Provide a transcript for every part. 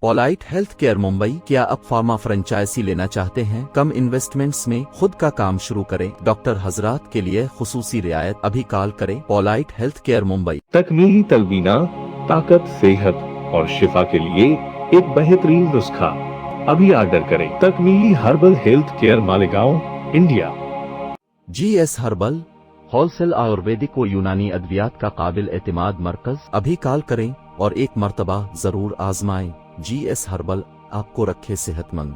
Polite health care Mumbai, क्या आप pharma franchise लेना चाहते हैं? कम इन्वेस्टमेंट्स में खुद का काम शुरू करें। डॉक्टर हजरात के लिए खुसूसी रियायत। अभी कॉल करें। Polite health care Mumbai. तकमीली तलवीना, ताकत, सेहत और शिफा के लिए एक बेहतरीन नुस्खा। अभी ऑर्डर करें। तकमीली herbal health care, Malegaon, India. GS herbal wholesale Ayurvedic व यूनानी अद्वियात का काबिल एतमाद मरकज। अभी कॉल करें और एक मर्तबा जरूर आजमाएं। GS हर्बल आपको रखे सेहतमंद।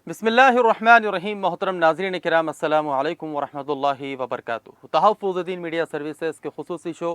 बिस्मिल्लाहिर्रहमानिर्रहीम। मोहतरम नाज़रीन किराम, अस्सलामु अलैकुम वरहमतुल्लाहि वबरकातुहू। तहफ़्फ़ुज़ुद्दीन मीडिया सर्विसेज के खुसूसी शो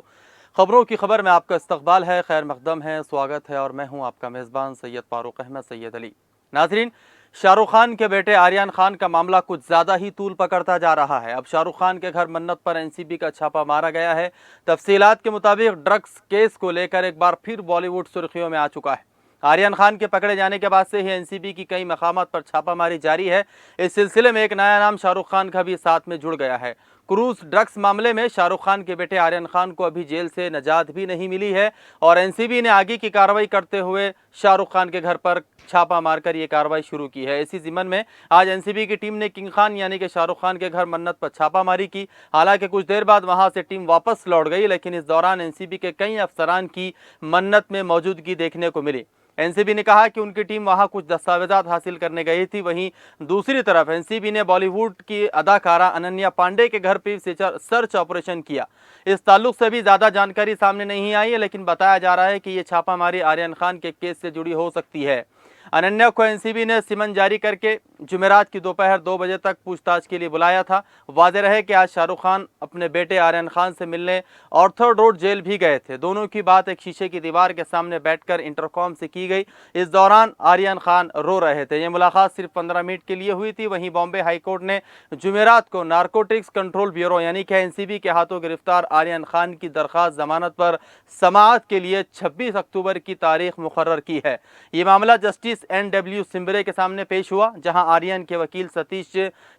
खबरों की खबर में आपका इस्तक़बाल है, खैर मक़दम है, स्वागत है और मैं हूँ आपका मेज़बान सैयद फ़ारूक अहमद सैयद अली। नाज़रीन, शाहरुख खान के बेटे आर्यन खान का मामला कुछ ज़्यादा ही तूल पकड़ता जा रहा है। अब शाहरुख खान के घर मन्नत पर NCB का छापा मारा गया है। तफसीलात के मुताबिक ड्रग्स केस को लेकर एक बार फिर बॉलीवुड सुर्खियों में आ चुका है। आर्यन खान के पकड़े जाने के बाद से ही NCB की कई मकामात पर छापामारी जारी है। इस सिलसिले में एक नया नाम शाहरुख खान का भी साथ में जुड़ गया है। क्रूज ड्रग्स मामले में शाहरुख खान के बेटे आर्यन खान को अभी जेल से नजात भी नहीं मिली है और NCB ने आगे की कार्रवाई करते हुए शाहरुख खान के घर पर छापा मारकर ये कार्रवाई शुरू की है। इसी ज़िम्मन में आज NCB की टीम ने किंग खान यानी कि शाहरुख खान के घर मन्नत पर छापामारी की। हालांकि कुछ देर बाद वहां से टीम वापस लौट गई, लेकिन इस दौरान NCB के कई अफसरान की मन्नत में मौजूदगी देखने को मिली। NCB ने कहा कि उनकी टीम वहां कुछ दस्तावेजात हासिल करने गई थी। वहीं दूसरी तरफ NCB ने बॉलीवुड की अदाकारा अनन्या पांडे के घर पर सर्च ऑपरेशन किया। इस ताल्लुक से भी ज़्यादा जानकारी सामने नहीं आई है, लेकिन बताया जा रहा है कि ये छापामारी आर्यन खान के केस से जुड़ी हो सकती है। अनन्या को NCB ने सिमन जारी करके जुमेरात की दोपहर 2 बजे तक पूछताछ के लिए बुलाया था। वाज़ेह रहे कि आज शाहरुख खान अपने बेटे आर्यन खान से मिलने ऑर्थर रोड जेल भी गए थे। दोनों की बात एक शीशे की दीवार के सामने बैठकर इंटरकॉम से की गई। इस दौरान आर्यन खान रो रहे थे। ये मुलाकात सिर्फ 15 मिनट के लिए हुई थी। वहीं बॉम्बे हाईकोर्ट ने जुमेरात को नारकोटिक्स कंट्रोल ब्यूरो यानी कि NCB के हाथों गिरफ्तार आर्यन खान की दरख्वास्त जमानत पर समाअत के लिए 26 अक्टूबर की तारीख मुकर्रर की है। ये मामला जस्टिस NW सिम्बरे के सामने पेश हुआ, जहां आर्यन के वकील सतीश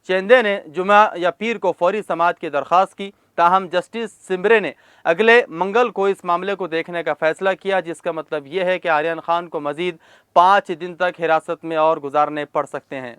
चेंदे ने जुमा या पीर को फौरी समाअत की दरख्वास्त की। ताहम जस्टिस सिम्बरे ने अगले मंगल को इस मामले को देखने का फैसला किया, जिसका मतलब यह है कि आर्यन खान को मजीद 5 दिन तक हिरासत में और गुजारने पड़ सकते हैं।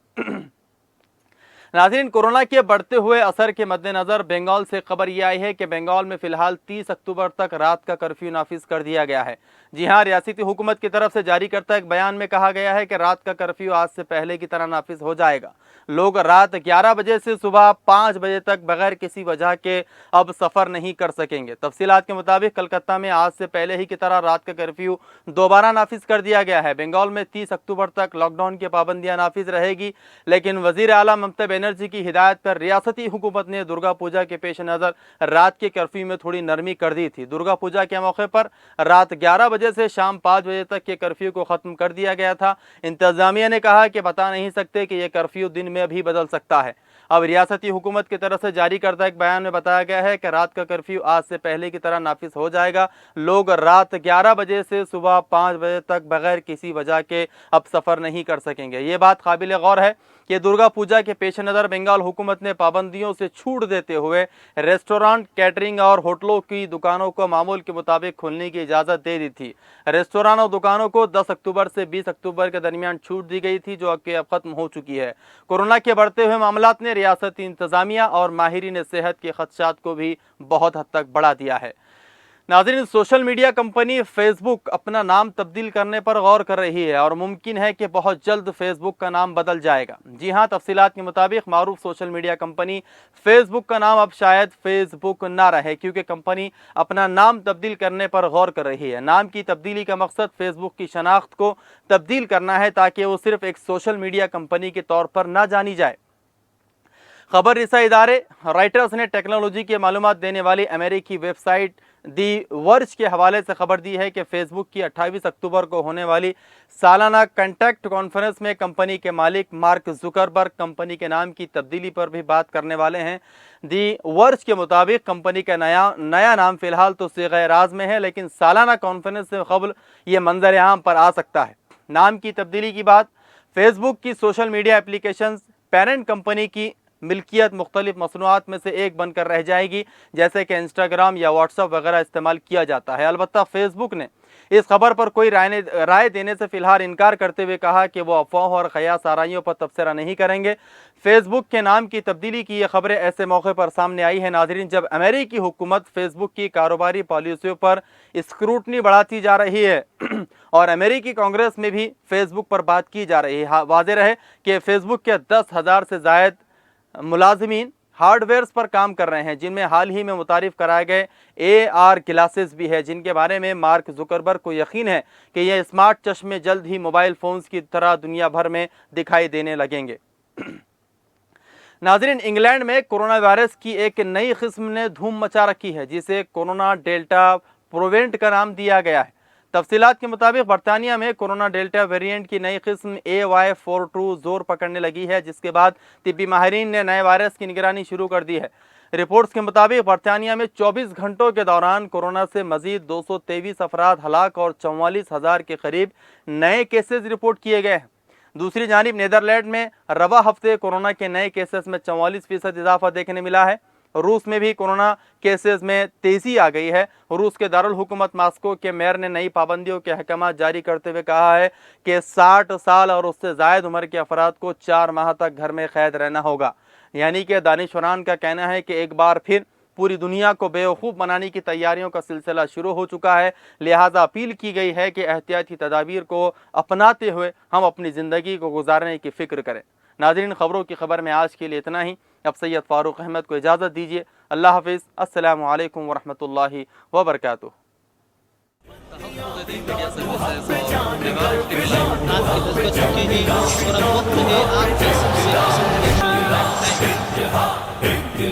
नाज़रीन, कोरोना के बढ़ते हुए असर के मद्देनज़र बंगाल से खबर यह आई है कि बंगाल में फ़िलहाल 30 अक्टूबर तक रात का कर्फ्यू नाफिज कर दिया गया है। जी हाँ, रियासती हुकूमत की तरफ से जारी करता एक बयान में कहा गया है कि रात का कर्फ्यू आज से पहले की तरह नाफिज हो जाएगा। लोग रात 11 बजे से सुबह 5 बजे तक बगैर किसी वजह के अब सफ़र नहीं कर सकेंगे। तफसीलात के मुताबिक कलकत्ता में आज से पहले ही की तरह रात का कर्फ्यू दोबारा नाफिज कर दिया गया है। बंगाल में 30 अक्टूबर तक लॉकडाउन की पाबंदियाँ नाफिज रहेगी, लेकिन वज़ीर आला ममता बनर्जी की हिदायत पर रियासती हुकूमत ने दुर्गा पूजा के पेश नज़र रात के कर्फ्यू में थोड़ी नरमी कर दी थी। दुर्गा पूजा के मौके पर रात 11 बजे से शाम 5 बजे तक के कर्फ्यू को ख़त्म कर दिया गया था। इंतज़ामिया ने कहा कि बता नहीं सकते कि यह कर्फ्यू दिन में भी बदल सकता है। अब रियासती हुकूमत की तरफ से जारी करदा एक बयान में बताया गया है कि रात का कर्फ्यू आज से पहले की तरह नाफिज हो जाएगा। लोग रात 11 बजे से सुबह 5 बजे तक बगैर किसी वजह के अब सफ़र नहीं कर सकेंगे। ये बात काबिल गौर है कि दुर्गा पूजा के पेश नज़र बंगाल हुकूमत ने पाबंदियों से छूट देते हुए रेस्टोरेंट, कैटरिंग और होटलों की दुकानों को मामूल के मुताबिक खोलने की इजाज़त दे दी थी। रेस्टोरेंट और दुकानों को 10 अक्टूबर से 20 अक्टूबर के दरमियान छूट दी गई थी, जो अब ख़त्म हो चुकी है। कोरोना के बढ़ते हुए मामलात ने रियासती इंतज़ामिया और माहिरीन सेहत के खदशात को भी बहुत हद तक बढ़ा दिया है। नाज़रीन, सोशल मीडिया कंपनी फेसबुक अपना नाम तब्दील करने पर गौर कर रही है और मुमकिन है कि बहुत जल्द फेसबुक का नाम बदल जाएगा। जी हाँ, तफसीलात के मुताबिक मारूफ सोशल मीडिया कंपनी फेसबुक का नाम अब शायद फेसबुक ना रहे, क्योंकि कंपनी अपना नाम तब्दील करने पर गौर कर रही है। नाम की तब्दीली का मकसद फेसबुक की शनाख्त को तब्दील करना है, ताकि वो सिर्फ एक सोशल मीडिया कंपनी के तौर पर ना जानी जाए। खबर रिसा इदारे राइटर्स ने टेक्नोलॉजी की मालूमात देने वाली अमेरिकी वेबसाइट दी वर्ज के हवाले से खबर दी है कि फेसबुक की 28 अक्टूबर को होने वाली सालाना कंटेक्ट कॉन्फ्रेंस में कंपनी के मालिक मार्क जुकरबर्ग कंपनी के नाम की तब्दीली पर भी बात करने वाले हैं। दी वर्ज के मुताबिक कंपनी का नया नाम फिलहाल तो सीग़े राज में है, लेकिन सालाना कॉन्फ्रेंस से कबल ये मंजर आम पर आ सकता है। नाम की तब्दीली की बात फेसबुक की social media applications parent company की ملکیت مختلف مصنوعات میں سے ایک بن کر رہ جائے گی، جیسے کہ انسٹاگرام یا واٹس ایپ وغیرہ استعمال کیا جاتا ہے۔ البتہ فیس بک نے اس خبر پر کوئی رائے دینے سے فی الحال انکار کرتے ہوئے کہا کہ وہ افواہوں اور قیاس آرائیوں پر تبصرہ نہیں کریں گے۔ فیس بک کے نام کی تبدیلی کی یہ خبریں ایسے موقع پر سامنے آئی ہیں ناظرین جب امریکی حکومت فیس بک کی کاروباری پالیسیوں پر اسکروٹنی بڑھاتی جا رہی ہے اور امریکی کانگریس میں بھی فیس بک پر بات کی جا رہی ہے۔ واضح رہے کہ فیس بک کے 10,000 سے زائد ملازمین ہارڈ ویئرز پر کام کر رہے ہیں، جن میں حال ہی میں متعارف کرائے گئے AR گلاسز بھی ہے، جن کے بارے میں مارک زکربرگ کو یقین ہے کہ یہ اسمارٹ چشمے جلد ہی موبائل فونز کی طرح دنیا بھر میں دکھائی دینے لگیں گے۔ ناظرین، انگلینڈ میں کورونا وائرس کی ایک نئی قسم نے دھوم مچا رکھی ہے، جسے کورونا ڈیلٹا پرووینٹ کا نام دیا گیا ہے۔ تفصیلات کے مطابق برطانیہ میں کورونا ڈیلٹا ویرینٹ کی نئی قسم AY42 زور پکڑنے لگی ہے، جس کے بعد طبی ماہرین نے نئے وائرس کی نگرانی شروع کر دی ہے۔ رپورٹس کے مطابق برطانیہ میں 24 گھنٹوں کے دوران کورونا سے مزید 223 افراد ہلاک اور 44,000 کے قریب نئے کیسز رپورٹ کیے گئے ہیں۔ دوسری جانب نیدرلینڈ میں رواں ہفتے کورونا کے نئے کیسز میں 44% اضافہ دیکھنے ملا ہے۔ روس میں بھی کورونا کیسز میں تیزی آ گئی ہے۔ روس کے دارالحکومت ماسکو کے میئر نے نئی پابندیوں کے احکامات جاری کرتے ہوئے کہا ہے کہ 60 سال اور اس سے زائد عمر کے افراد کو 4 ماہ تک گھر میں قید رہنا ہوگا۔ یعنی کہ دانشوران کا کہنا ہے کہ ایک بار پھر پوری دنیا کو بیوقوف بنانے کی تیاریوں کا سلسلہ شروع ہو چکا ہے، لہٰذا اپیل کی گئی ہے کہ احتیاطی تدابیر کو اپناتے ہوئے ہم اپنی زندگی کو گزارنے کی فکر کریں۔ ناظرین، خبروں کی خبر میں آج کے لیے اتنا ہی۔ اب سید فاروق احمد کو اجازت دیجیے۔ اللہ حافظ۔ السلام علیکم ورحمۃ اللہ وبرکاتہ۔ آپ کے